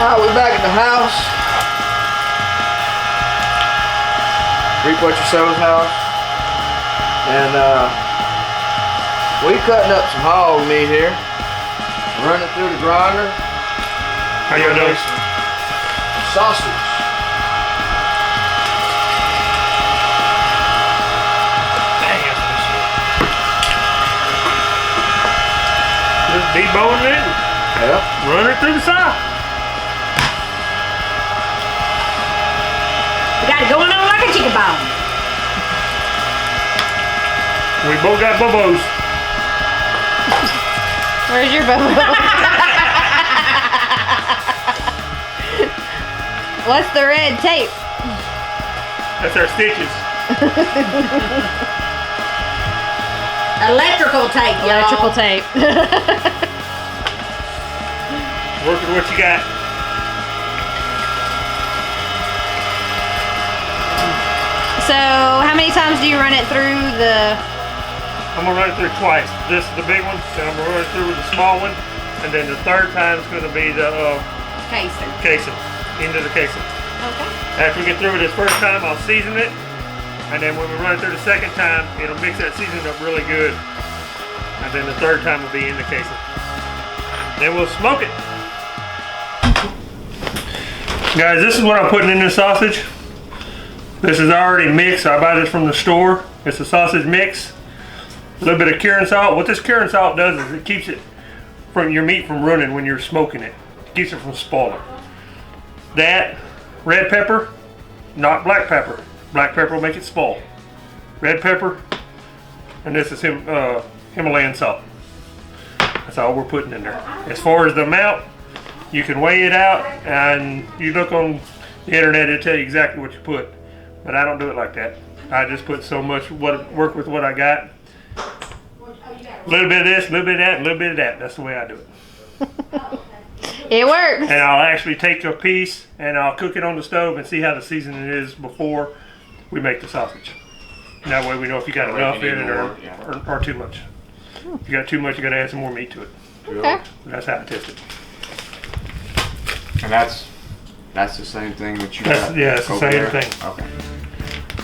We're back at the house. Reap What You Seaux's house. And we cutting up some hog meat here. Running it through the grinder. How y'all doing? Sausage. Just deboning it. Yep. Run it through the side. We got it going on like a chicken bone. We both got bubos. Where's your bobo? What's the red tape? That's our stitches. Electrical tape, y'all. Electrical tape. Work with what you got. So, how many times do you run it through the... I'm gonna run it through twice. This is the big one, then I'm gonna run it through with the small one, and then the third time is gonna be the casing, into the casing. Okay. After we get through with this first time, I'll season it, and then when we run it through the second time, it'll mix that seasoning up really good. And then the third time will be in the casing. Then we'll smoke it. Guys, this is what I'm putting in this sausage. This is already mixed. I buy this from the store. It's a sausage mix. A little bit of curing salt. What this curing salt does is it keeps it from your meat from running when you're smoking it. It keeps it from spoiling. That, red pepper, not black pepper. Black pepper will make it spoil. Red pepper, and this is Himalayan salt. That's all we're putting in there. As far as the amount, you can weigh it out, and you look on the internet, it'll tell you exactly what you put. But I don't do it like that. I just put so much, work with what I got. A little bit of this, a little bit of that, a little bit of that. That's the way I do it. It works. And I'll actually take a piece and I'll cook it on the stove and see how the seasoning is before we make the sausage. And that way we know if you got enough in it or too much. If you got too much, you got to add some more meat to it. Okay. That's how I test it. And that's the same thing that you got. Yeah, it's the same there? thing. Okay.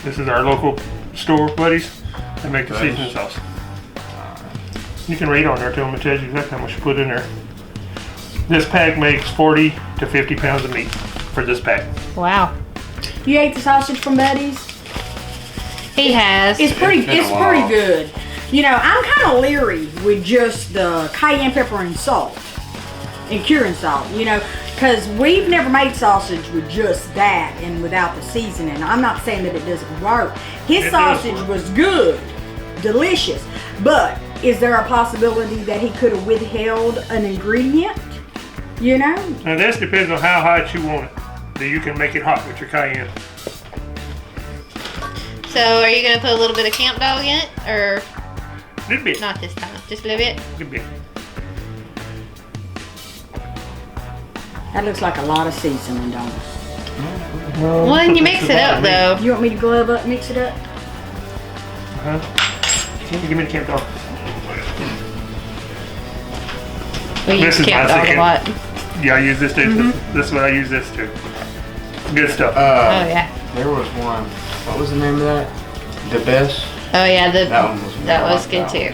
This is our local store buddies. They make the seasoning sauce. You can read on there to them. It tells you exactly how much you put in there. This pack makes 40 to 50 pounds of meat for this pack. Wow. You ate the sausage from Buddy's? He has. It's pretty good. You know, I'm kind of leery with just the cayenne pepper and salt and curing salt, you know, because we've never made sausage with just that and without the seasoning. I'm not saying that it doesn't work. His sausage was good, delicious, but is there a possibility that he could have withheld an ingredient, you know? Now this depends on how hot you want it. That you can make it hot with your cayenne. So, are you going to put a little bit of camp dog in it, or A little bit. not this time? Just a little bit? A little bit. That looks like a lot of seasoning, don't it? Well, then you mix it up, though. You want me to glove up, mix it up? Give me the camp dog. We use This is camp my dog a second. lot. Yeah, I use this too. This is what I use this too. Good stuff. Oh, yeah. There was one. What was the name of that? The best. Oh, yeah. That one was. That was good, too.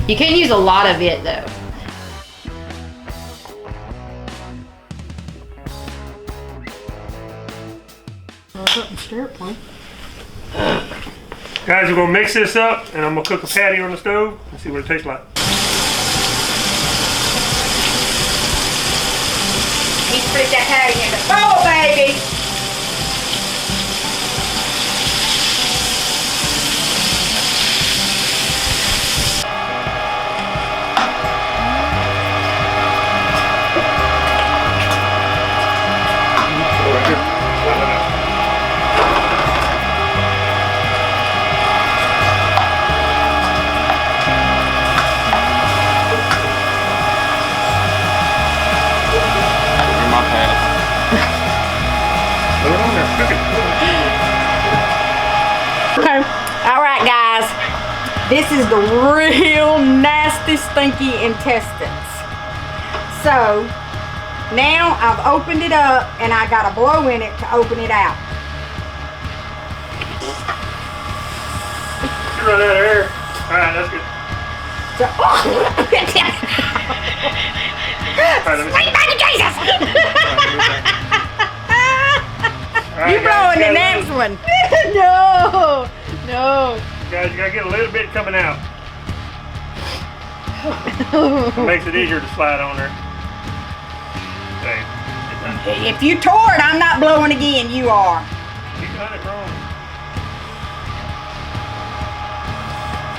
You can use a lot of it, though. Guys, we're gonna mix this up and I'm gonna cook a patty on the stove and see what it tastes like. Need to put that patty in the bowl, baby. Okay. All right, guys. This is the real nasty, stinky intestines. So, Now I've opened it up and I got a blow in it to open it out. You run out of air. Alright, that's good. So, Alright, let me see. Jesus! Alright, You blowing the next one. No, no. Guys, you gotta get a little bit coming out. It makes it easier to slide on there. Okay. If you tore it, I'm not blowing again. You are. You got it wrong.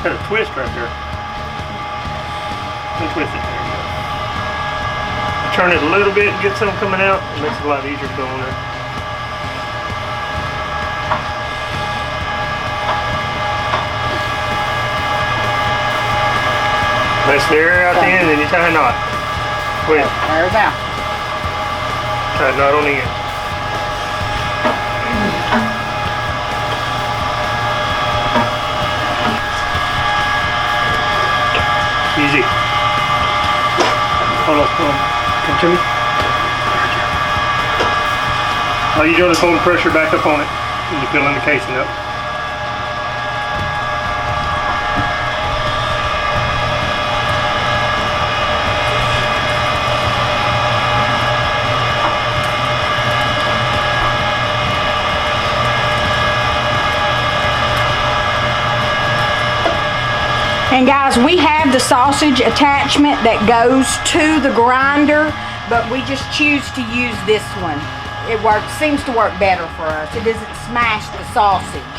Got a twist right there. Let me twist it. There you go. Turn it a little bit and get some coming out. It makes it a lot easier to go on there. Nice the air out the end, and you tie a knot. Wait, There's out. tie a knot on the end. Easy. Hold on. Come to me. All you doing is holding pressure back up on it, and you're filling the casing up. And guys, we have the sausage attachment that goes to the grinder, but we just choose to use this one. It seems to work better for us. It doesn't smash the sausage.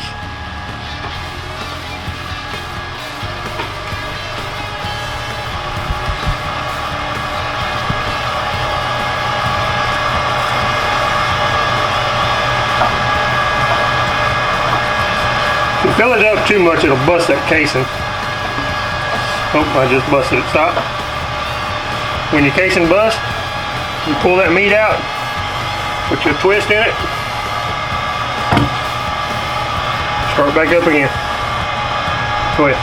If you fill it up too much, it'll bust that casing. Oh, I just busted it. Stop. When your casing busts, you pull that meat out, put your twist in it, start back up again. Go ahead.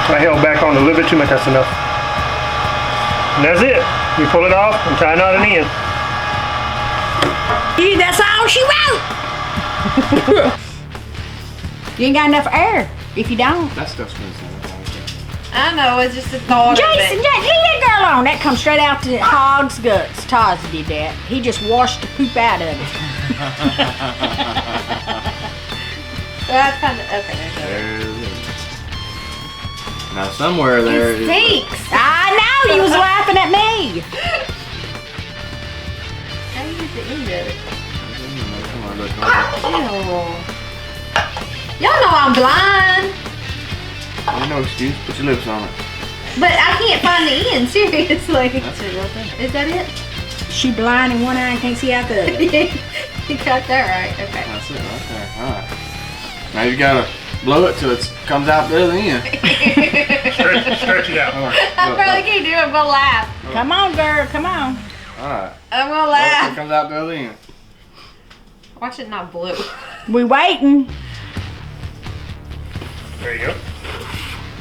I held back on a little bit too much, that's enough. And that's it. You pull it off and tie a knot in the end. That's all she wrote. You ain't got enough air if you don't. That stuff's gonna sound I know, it's just a thought Jason, of it. leave that girl alone. That comes straight out to hog's guts. Taz did that. He just washed the poop out of it. That's kind of, okay, there's There it is. Now somewhere there it. is. Stinks. I know, you was laughing at me. How do you get the end of it? Look, Ew. Y'all know I'm blind, ain't no excuse. Put your lips on it. but I can't find the end, seriously. That's it right there. Is that it? She blind in one eye and can't see out the other. You got that right, okay. That's it right there. Alright. Now you gotta blow it till it comes out the other end. Stretch it out. Alright. I probably can't do it, I'm gonna laugh. Come on, girl, come on. Alright. I'm gonna Blow it till it laugh. comes out the other end. Watch it not blue. We waiting. There you go.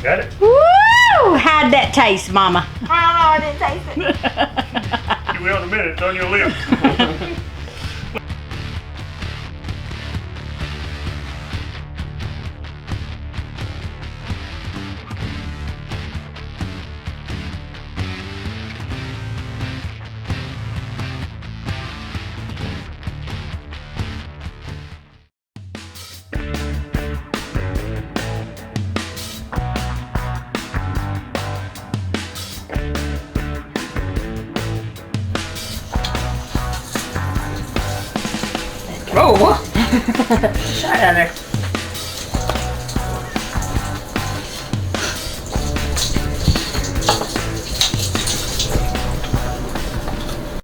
Got it. Woo! How'd that taste, Mama? I don't know, I didn't taste it. You will in a minute. It's on your lips. Oh, shut down there.